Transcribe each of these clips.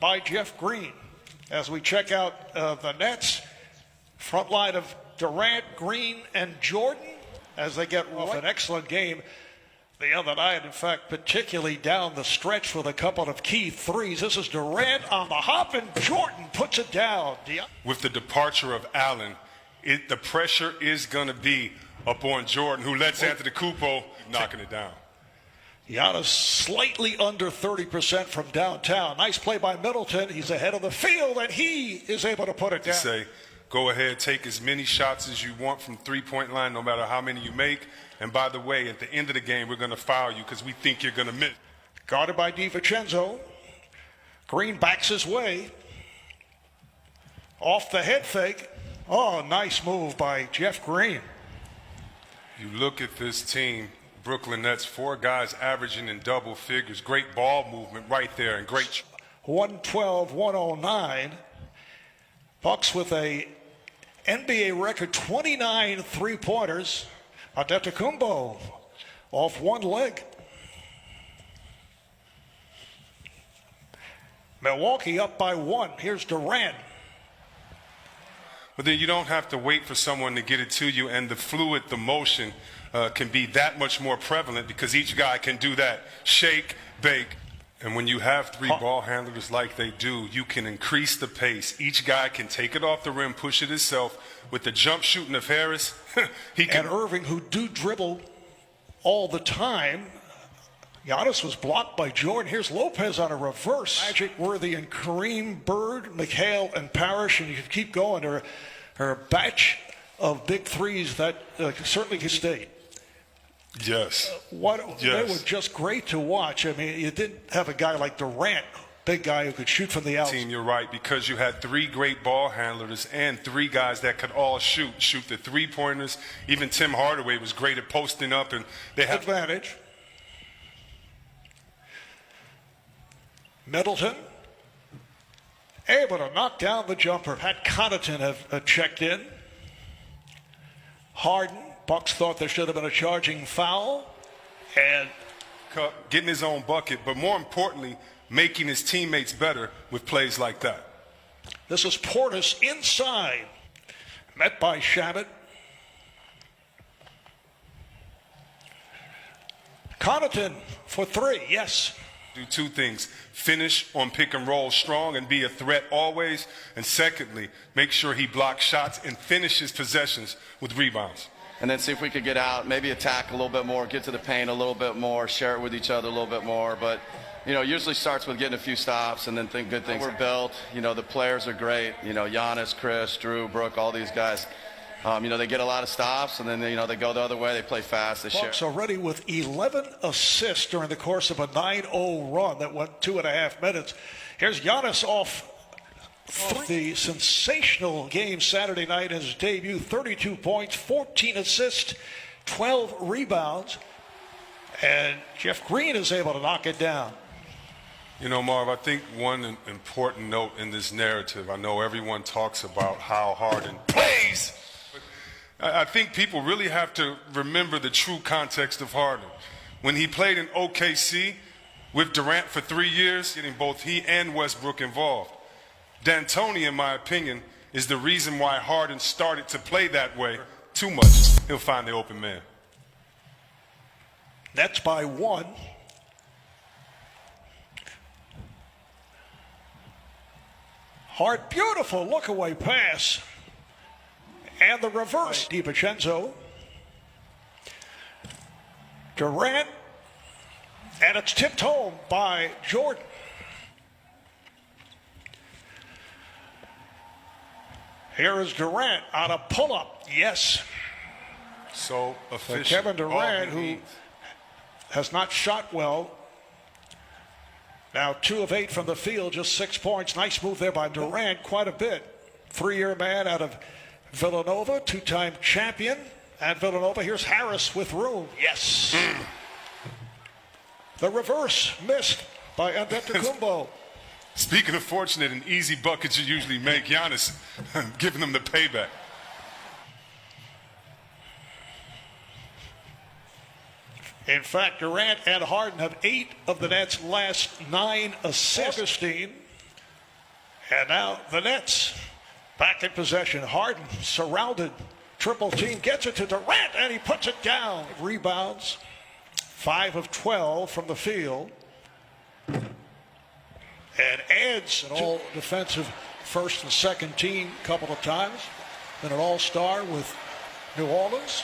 by Jeff Green. As we check out the Nets, front line of Durant, Green, and Jordan as they get off an excellent game the other night. In fact, particularly down the stretch with a couple of key threes. This is Durant on the hop, and Jordan puts it down. With the departure of Allen, the pressure is going to be up on Jordan, who lets Antetokounmpo knocking it down. Giannis slightly under 30% from downtown. Nice play by Middleton. He's ahead of the field, and he is able to put it down. Say, go ahead, take as many shots as you want from three-point line, no matter how many you make. And by the way, at the end of the game, we're going to foul you because we think you're going to miss. Guarded by DiVincenzo. Green backs his way. Off the head fake. Oh, nice move by Jeff Green. You look at this team, Brooklyn Nets, 4 guys averaging in double figures. Great ball movement right there and great. 112-109. Bucks with a NBA record 29 three-pointers. Antetokounmpo off one leg. Milwaukee up by 1. Here's Durant. But then you don't have to wait for someone to get it to you, and the motion can be that much more prevalent because each guy can do that. Shake, bake. And when you have 3 ball handlers like they do, you can increase the pace. Each guy can take it off the rim, push it himself. With the jump shooting of Harris, he can. And Irving, who do dribble all the time. Giannis was blocked by Jordan. Here's Lopez on a reverse. Magic, Worthy, and Kareem, Bird, McHale, and Parrish. And you can keep going. Her batch of big threes that certainly can stay. Yes. They were just great to watch. I mean, you didn't have a guy like Durant, big guy who could shoot from the outside. Team, you're right, because you had 3 great ball handlers and 3 guys that could all shoot the three-pointers. Even Tim Hardaway was great at posting up, and they had advantage. Middleton able to knock down the jumper. Pat Connaughton have checked in. Harden. Bucks thought there should have been a charging foul. And getting his own bucket, but more importantly, making his teammates better with plays like that. This is Portis inside. Met by Shabbat. Connaughton for 3, yes. Do 2 things. Finish on pick and roll strong and be a threat always. And secondly, make sure he blocks shots and finishes possessions with rebounds. And then see if we could get out, maybe attack a little bit more, get to the paint a little bit more, share it with each other a little bit more. But, usually starts with getting a few stops and then think good things. We're built. The players are great. Giannis, Chris, Drew, Brooke, all these guys. They get a lot of stops, and then, they go the other way. They play fast. They share. Bucks already with 11 assists during the course of a 9-0 run that went 2.5 minutes. Here's Giannis off the sensational game Saturday night, his debut. 32 points, 14 assists, 12 rebounds. And Jeff Green is able to knock it down. Marv, I think one important note in this narrative, I know everyone talks about how Harden plays. I think people really have to remember the true context of Harden. When he played in OKC with Durant for 3 years, getting both he and Westbrook involved. D'Antoni, in my opinion, is the reason why Harden started to play that way too much. He'll find the open man. That's by 1. Hart, beautiful look-away pass. And the reverse. DiVincenzo. Durant. And it's tipped home by Jordan. Here is Durant on a pull-up. Yes. So efficient. Kevin Durant, who has not shot well. Now 2 of 8 from the field, just 6 points. Nice move there by Durant, quite a bit. 3-year man out of Villanova, 2-time champion at Villanova. Here's Harris with room. Yes. The reverse missed by Antetokounmpo. Speaking of fortunate and easy buckets you usually make, Giannis giving them the payback. In fact, Durant and Harden have 8 of the Nets' last 9 assists. Augustine And now the Nets back in possession. Harden surrounded. Triple team gets it to Durant, and he puts it down. Rebounds, 5 of 12 from the field. And adds an all defensive first and second team a couple of times. Then an all-star with New Orleans.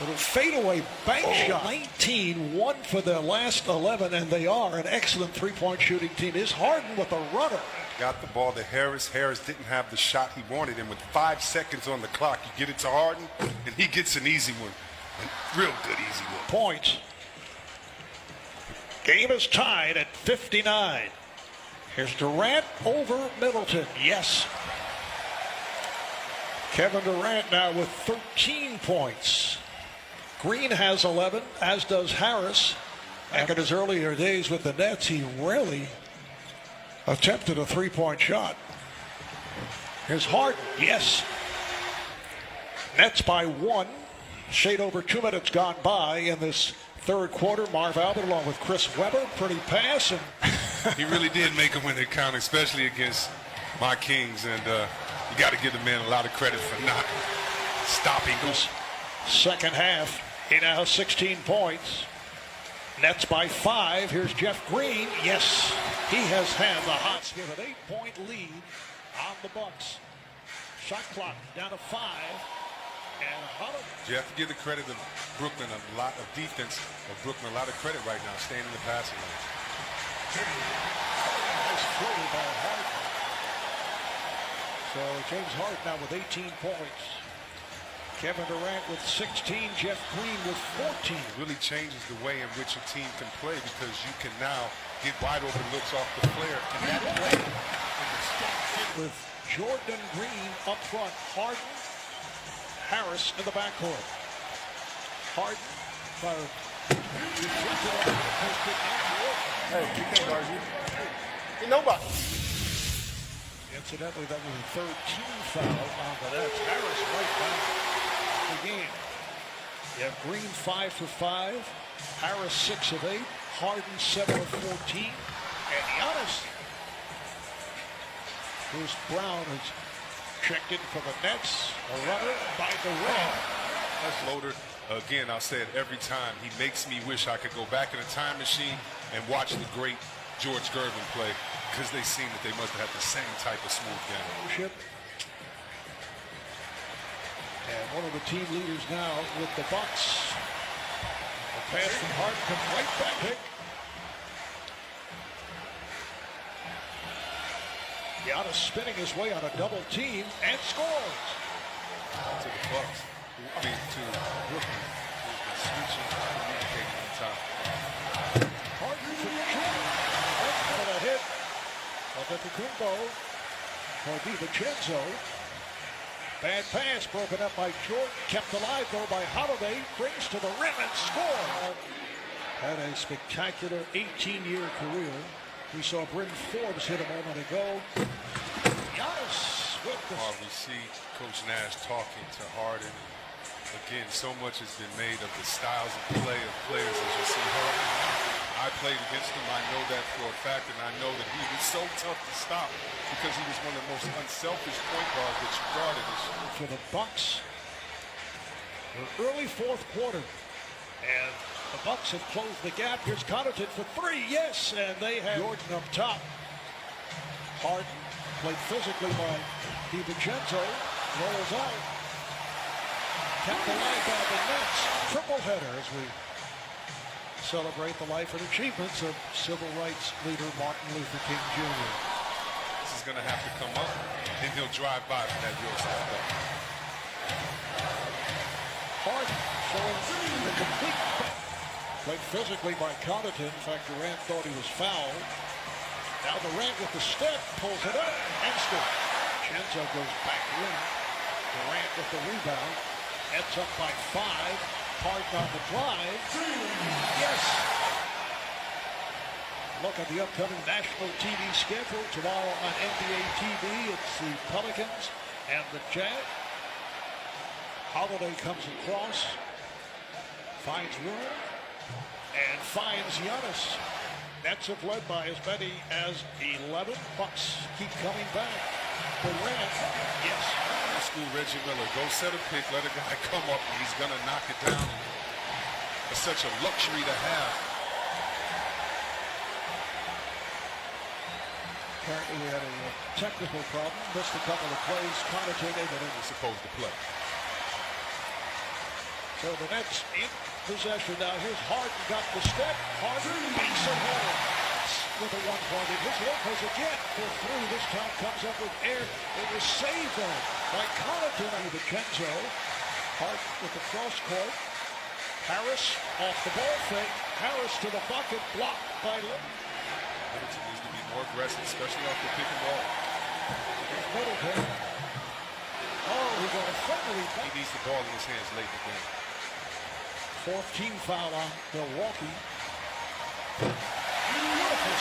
Little fadeaway bank shot. 19-1 for their last 11, and they are an excellent three-point shooting team. Is Harden with a runner. Got the ball to Harris. Harris didn't have the shot he wanted, and with 5 seconds on the clock, you get it to Harden, and he gets an easy one. A real good easy one. Points. Game is tied at 59. Here's Durant over Middleton. Yes. Kevin Durant now with 13 points. Green has 11, as does Harris. Back in his earlier days with the Nets, he rarely attempted a three-point shot. Here's Harden. Yes. Nets by 1. Shade over 2 minutes gone by in this third quarter. Marv Albert along with Chris Webber. Pretty pass. And He really did make them when it counted, especially against my Kings. And you got to give the man a lot of credit for not stopping us. Second half, he now has 16 points. Nets by 5. Here's Jeff Green. Yes, he has had the Hots give an 8-point lead on the Bucks. Shot clock down to 5. And Holiday. You have to give the credit of Brooklyn, a lot of defense of Brooklyn, a lot of credit right now, staying in the passing lane. Nice floater by Harden. So James Harden now with 18 points. Kevin Durant with 16. Jeff Green with 14. It really changes the way in which a team can play because you can now get wide open looks off the flare. And that play with Jordan Green up front. Harden, Harris in the backcourt. Harden fired. Hey, you can't argue. Ain't nobody. Incidentally, that was a 13 foul on the Nets. Harris right back the game. You have Green 5 for 5. Harris 6 of 8. Harden 7 of 14. And Giannis. Bruce Brown has checked in for the Nets. A runner by Durant. That's Loader. Again, I'll say it every time. He makes me wish I could go back in a time machine and watch the great George Gervin play because they seem that they must have had the same type of smooth game. And one of the team leaders now with the Bucks. A pass from Harden comes right back. Pick. Giannis spinning his way on a double team and scores. To the Bucks. I mean, to Brooklyn, who's been switching, communicating on top. Harden for Jordan. For the hit of Antetokounmpo. For DiVincenzo. Bad pass broken up by Jordan. Kept alive though by Holiday. Brings to the rim and score. Had a spectacular 18-year career. We saw Bryn Forbes hit a moment ago. Giannis with the... We see Coach Nash talking to Harden. Again, so much has been made of the styles of play of players as you see Harden. I played against him. I know that for a fact, and I know that he was so tough to stop because he was one of the most unselfish point guards that you guarded. For the Bucks, the early fourth quarter, and the Bucks have closed the gap. Here's Connaughton for 3. Yes, and they have Jordan up top. Harden played physically by DiVincenzo. Rolls out. Kept alive by the Nets. Triple header as we celebrate the life and achievements of civil rights leader Martin Luther King Jr. This is going to have to come up, and he'll drive by for that York side. Harden showing the complete. Played physically by Connaughton. In fact, Durant thought he was fouled. Now Durant with the step, pulls it up, and scores. Chenzo goes back in. Durant with the rebound. Nets up by 5. Harden on the drive. Yes. Look at the upcoming national TV schedule. Tomorrow on NBA TV, it's the Pelicans and the Jazz. Holiday comes across. Finds room. And finds Giannis. Nets have led by as many as 11. Bucks keep coming back. Durant, yes. Old school Reggie Miller. Go set a pick, let a guy come up, and he's going to knock it down. It's such a luxury to have. Apparently we had a technical problem. Missed a couple of plays. Connaughton able to. He's supposed to play. So the Nets in possession now. Here's Harden, got the step. Harden beats it home with a one-pointed. Here's Lopez again for three. This time comes up with air. It was saved though by Connaughton and DiVincenzo. Harden with the cross court. Harris off the ball fake. Harris to the bucket, blocked by Middleton needs to be more aggressive, especially off the pick and roll. Middleton. Oh, he got a friendly. He needs the ball in his hands late in the game. Fourth team foul on Milwaukee. Beautiful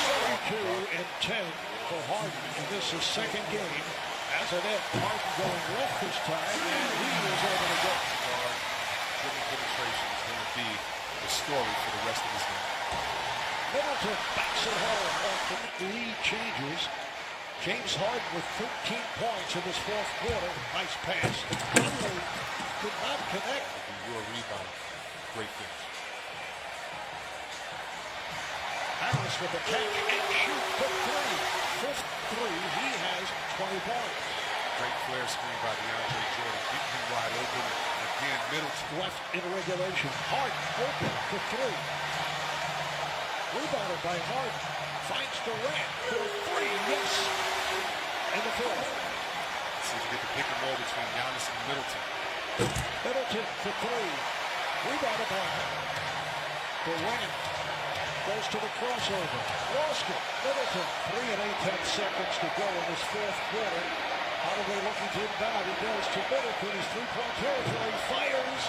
72 and 10 for Harden. And this is second game. As a net, Harden going left this time, and he is able to go. Dribble penetration is going to be the story for the rest of this game. Middleton backs it home off the lead changes. James Harden with 13 points in this fourth quarter. Nice pass. Conley could not connect. Your rebound. Great finish. Harris with the catch and shoot for three. Fifth three. He has 20 points. Great flare screen by DeAndre Jordan. Keeping him wide open. Again, Middleton. Left in regulation. Harden open for three. Rebounded by Harden. Finds Durant for three. Yes. In the fourth. See if you get the pick and roll between Giannis and Middleton. Middleton for three. Rebounded by Durant. Goes to the crossover. Lost it. Middleton. 3 and 8 seconds to go in this fourth quarter. Holiday looking to inbound. He goes to Middleton. His three-point territory. Fires.